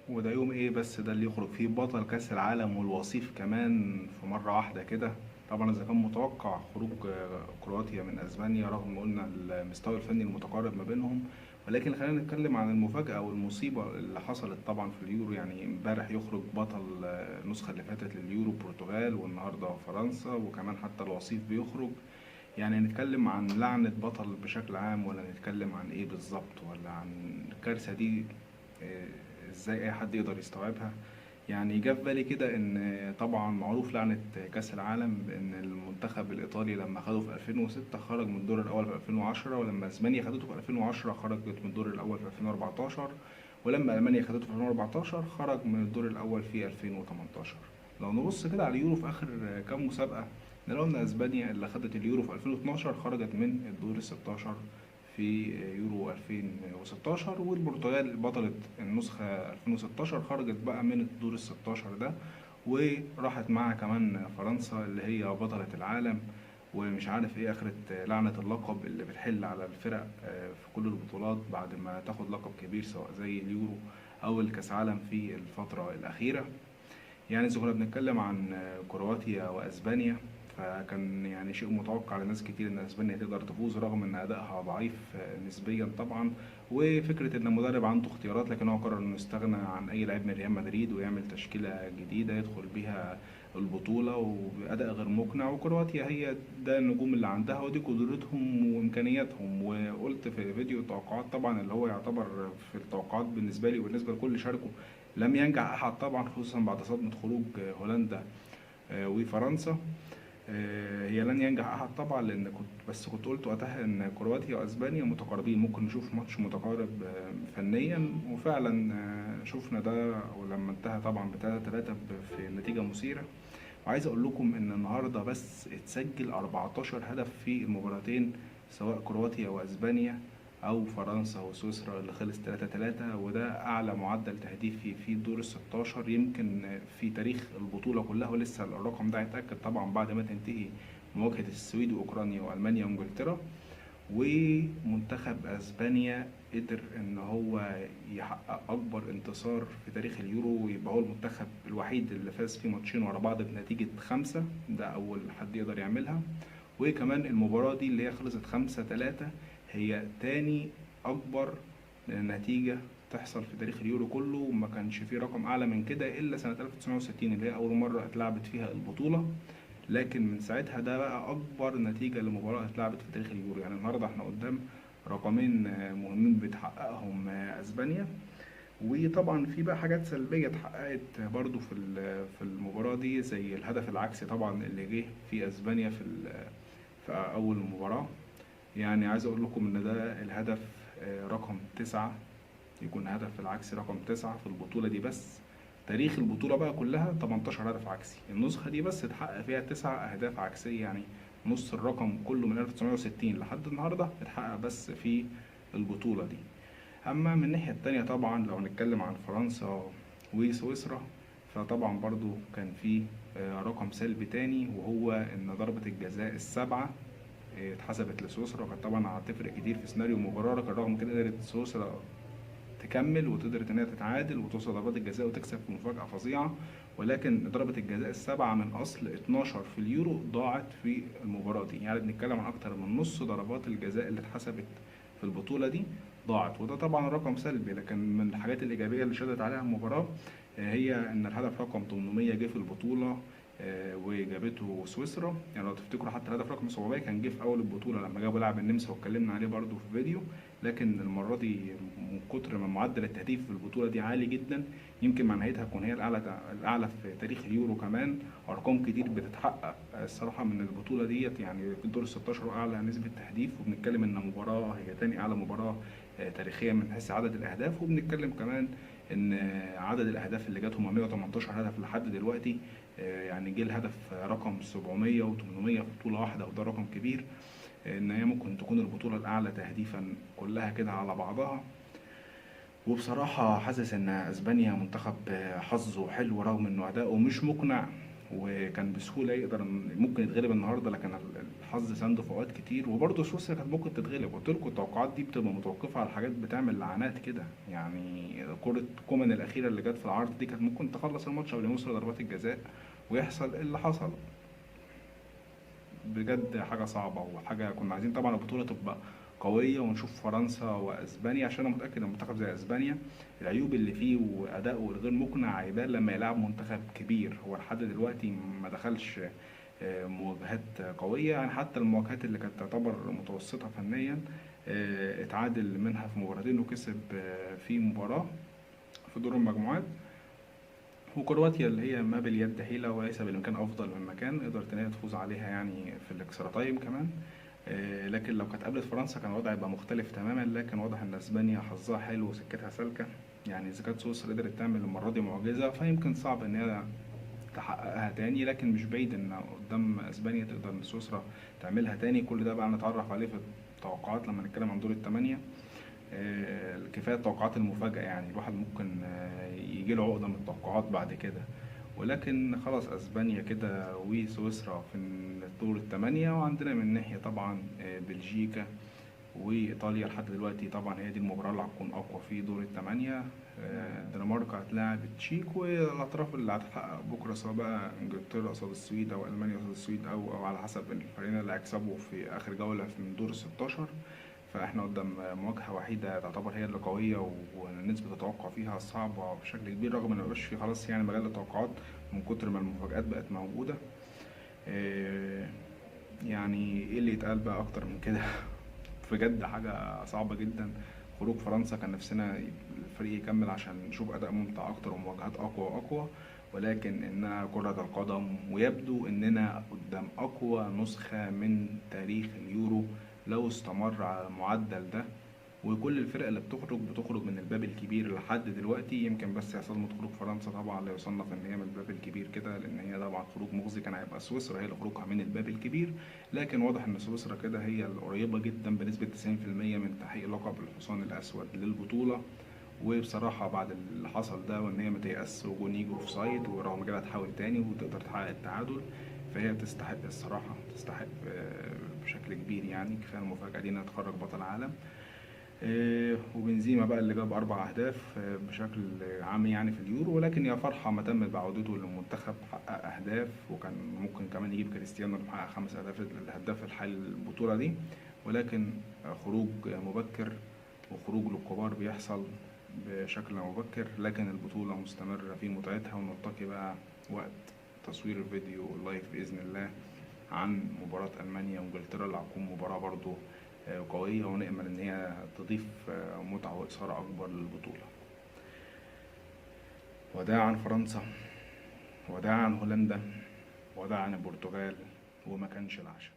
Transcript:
وده يوم ايه بس ده اللي يخرج فيه بطل كأس العالم والوصيف كمان في مرة واحدة كده. طبعا اذا كان متوقع خروج كرواتيا من اسبانيا رغم قلنا المستوى الفني المتقارب ما بينهم، ولكن خلينا نتكلم عن المفاجأة والمصيبة اللي حصلت طبعا في اليورو. يعني امبارح يخرج بطل النسخة اللي فاتت لليورو البرتغال، والنهاردة فرنسا، وكمان حتى الوصيف بيخرج. يعني نتكلم عن لعنة بطل بشكل عام، ولا نتكلم عن ايه بالظبط، ولا عن الكارثة دي آه، ازاي اي حد يقدر يستوعبها؟ يعني جه في بالي كده ان طبعا معروف لعنة كأس العالم بان المنتخب الايطالي لما خده في 2006 خرج من الدور الاول في 2010، ولما اسبانيا خدته في 2010 خرجت من الدور الاول في 2014، ولما المانيا خدته في 2014 خرج من الدور الاول في 2018. لو نبص كده على اليورو في اخر كام مسابقة، نلاقي ان اسبانيا اللي خدت اليورو في 2012 خرجت من الدور ال 16 في يورو 2016، والبرتغال بطلة النسخة 2016 خرجت بقى من الدور ال 16 ده، وراحت معها كمان فرنسا اللي هي بطلة العالم. ومش عارف ايه اخرة لعنة اللقب اللي بتحل على الفرق في كل البطولات بعد ما تاخد لقب كبير سواء زي اليورو او الكاس عالم في الفترة الأخيرة. يعني إذا كنا بنتكلم عن كرواتيا وأسبانيا، فكان يعني شيء متوقع لناس كتير إن أسبانيا تقدر تفوز رغم إن أدائها ضعيف نسبيا طبعا. وفكرة إن المدرب عنده اختيارات، لكن هو قرر إنه يستغنى عن أي لاعب من ريال مدريد ويعمل تشكيلة جديدة يدخل بيها البطولة وبأداء غير مقنع. وكرواتيا هي ده النجوم اللي عندها ودي قدرتهم وإمكانياتهم. وقلت في فيديو توقعات طبعا اللي هو يعتبر في التوقعات بالنسبة لي وبالنسبة لكل شاركوا لم ينجح أحد طبعا، خصوصا بعد صدمة خروج هولندا وفرنسا. هي لن ينجح أحد طبعا، لأن كنت قلت وقتها إن كرواتيا وأسبانيا متقاربين، ممكن نشوف ماتش متقارب فنيا. وفعلا شفنا ده، ولما انتهى طبعا ب3-3 في نتيجة مثيرة. وعايز أقول لكم إن النهاردة بس اتسجل 14 هدف في المباراتين، سواء كرواتيا وأسبانيا او فرنسا وسويسرا اللي خلص 3-3، وده اعلى معدل تهديفي في الدور ال 16 يمكن في تاريخ البطوله كلها. ولسه الرقم ده هيتاكد طبعا بعد ما تنتهي مواجهه السويد واوكرانيا والمانيا وانجلترا. ومنتخب اسبانيا قدر ان هو يحقق اكبر انتصار في تاريخ اليورو، ويبقى هو المنتخب الوحيد اللي فاز في ماتشين ورا بعض بنتيجة 5. ده اول حد يقدر يعملها. وكمان المباراة دي اللي هي خلصت 5-3 هي تاني اكبر نتيجة تحصل في تاريخ اليورو كله، وما كانش فيه رقم اعلى من كده الا سنة 1960 اللي هي اول مرة اتلعبت فيها البطولة. لكن من ساعتها ده بقى اكبر نتيجه لمباراه اتلعبت في تاريخ اليورو. يعني النهارده احنا قدام رقمين مهمين بتحققهم اسبانيا. وطبعا في بقى حاجات سلبيه اتحققت برضو في المباراه دي، زي الهدف العكسي طبعا اللي جه في اسبانيا في اول مباراه. يعني عايز اقول لكم ان ده الهدف رقم 9، يكون هدف العكسي رقم 9 في البطولة دي بس. تاريخ البطولة بقى كلها 18 هدف عكسي، النسخة دي بس اتحقق فيها 9 أهداف عكسية. يعني نص الرقم كله من 1960 لحد النهاردة اتحقق بس في البطولة دي. أما من الناحية التانية طبعا لو هنتكلم عن فرنسا وسويسرا، فطبعا برضو كان في رقم سلبي تاني، وهو إن ضربة الجزاء السبعة اتحسبت لسويسرا، وكانت طبعا هتفرق كتير في سيناريو المباراة. لكن رغم كده قدرت سويسرا تكمل وتقدر ان هي تتعادل وتوصل ضربات الجزاء وتكسب بمفاجأة فظيعة. ولكن ضربة الجزاء السبعة من اصل 12 في اليورو ضاعت في المباراة دي. يعني بنتكلم عن اكتر من نص ضربات الجزاء اللي اتحسبت في البطولة دي ضاعت، وده طبعا رقم سلبي. لكن من الحاجات الإيجابية اللي شهدت عليها المباراة هي إن الهدف رقم 800 جه في البطولة وجابته سويسرا. يعني لو تفتكروا حتى الهدف رقم 700 كان جه في أول البطولة لما جابوا لاعب النمسا واتكلمنا عليه برضو في فيديو. لكن المرة دي من كتر ما معدل التهديف في البطولة دي عالي جدا، يمكن مع نهايتها تكون هي الأعلى في تاريخ اليورو كمان. أرقام كتير بتتحقق الصراحة من البطولة ديت. يعني دور ال 16 أعلى نسبة تهديف، وبنتكلم إن مباراة هي تاني أعلى مباراة تاريخيا من حيث عدد الأهداف. وبنتكلم كمان إن عدد الأهداف اللي جات هم 118 هدف لحد دلوقتي. يعني جه الهدف رقم 700 و800 في بطولة واحدة، وده رقم كبير. ان هي ممكن تكون البطولة الاعلى تهديفا كلها كده على بعضها. وبصراحة حاسس ان اسبانيا منتخب حظه حلو رغم انه اداؤه مش مقنع، وكان بسهولة يقدر ممكن يتغلب النهارده، لكن الحظ سانده في اوقات كتير. وبرضه سويسرا كانت ممكن تتغلب. قلت لكم التوقعات دي بتبقى متوقفة على حاجات بتعمل لعنات كده. يعني كرة كومان الأخيرة اللي جت في العرض دي كانت ممكن تخلص الماتش قبل ما يوصل ضربات الجزاء ويحصل اللي حصل. بجد حاجة صعبة، وحاجة كنا عايزين طبعا البطولة تبقى قوية ونشوف فرنسا واسبانيا، عشان انا متأكد ان منتخب زي اسبانيا العيوب اللي فيه واداؤه الغير مقنع هيبان لما يلعب منتخب كبير. هو لحد دلوقتي ما دخلش مواجهات قوية، يعني حتى المواجهات اللي كانت تعتبر متوسطة فنيا اتعادل منها في مباراتين وكسب في مباراة في دور المجموعات. وكرواتيا اللي هي ما باليد حيلة وليس بالإمكان أفضل من مكان، قدرت إن هي تفوز عليها يعني في الإكسترا تايم كمان. لكن لو كانت قابلت فرنسا كان الوضع يبقى مختلف تماما. لكن واضح إن أسبانيا حظها حلو وسكتها سالكة. يعني إذا كانت سويسرا قدرت تعمل المرة دي معجزة، فيمكن صعب إن هي تحققها تاني، لكن مش بعيد إن قدام أسبانيا تقدر إن سويسرا تعملها تاني. كل ده بقى نتعرف عليه في التوقعات لما نتكلم عن دور الثمانية. كفاية التوقعات المفاجئة، يعني الواحد ممكن يجيله عقدة من التوقعات بعد كده. ولكن خلاص اسبانيا كده وسويسرا في الدور الثمانية، وعندنا من ناحية طبعا بلجيكا وايطاليا. لحد دلوقتي طبعا هي دي المباراة اللي هتكون اقوى في دور الثمانية. الدنمارك هتلاعب التشيك، والاطراف اللي هتحقق بكرة سواء بقى انجلترا قصاد السويد او المانيا قصاد السويد او على حسب الفريقين اللي هيكسبوا في اخر جولة من دور ال16. فاحنا قدام مواجهة وحيدة تعتبر هي اللي قوية ونسبة التوقع فيها صعبة بشكل كبير، رغم ان مبقاش في خلاص يعني مجال للتوقعات من كتر ما المفاجآت بقت موجودة. إيه يعني ايه اللي يتقال بقى اكتر من كده؟ بجد حاجة صعبة جدا. خروج فرنسا كان نفسنا الفريق يكمل عشان نشوف أداء ممتع أكتر ومواجهات أقوى وأقوى، ولكن إنها كرة القدم، ويبدو إننا قدام أقوى نسخة من تاريخ اليورو لو استمر على المعدل ده. وكل الفرق اللي بتخرج من الباب الكبير لحد دلوقتي، يمكن بس صدمة خروج فرنسا طبعا لا يصنف ان هي من الباب الكبير كده، لان هي طبعا خروج مغزي. كان هيبقى سويسرا هي اللي خروجها من الباب الكبير، لكن واضح ان سويسرا كده هي القريبة جدا بنسبة 90% من تحقيق لقب الحصان الاسود للبطولة. وبصراحة بعد اللي حصل ده، وان هي متيأس وجون يجي اوف سايد، ورغم كده تحاول تاني وتقدر تحقق التعادل، فهي تستحق الصراحة، تستحق بشكل كبير. يعني كفاية المفاجأة دي انها تخرج بطل عالم. وبنزيما بقى اللي جاب 4 أهداف بشكل عام يعني في اليورو. ولكن يا فرحة ما تمت بعودته للمنتخب، حقق أهداف، وكان ممكن كمان يجيب كريستيانو اللي محقق 5 أهداف الهداف الحالي للبطولة دي. ولكن خروج مبكر وخروج للكبار بيحصل بشكل مبكر، لكن البطولة مستمرة في متعتها. ونلتقي بقى وقت تصوير الفيديو لايف بإذن الله عن مباراة ألمانيا وإنجلترا، اللي هتكون مباراة برضو قوية، ونأمل إن هي تضيف متعة وإثارة أكبر للبطولة. وداعا فرنسا، وداعا هولندا، وداعا البرتغال، وما كانش العشاء.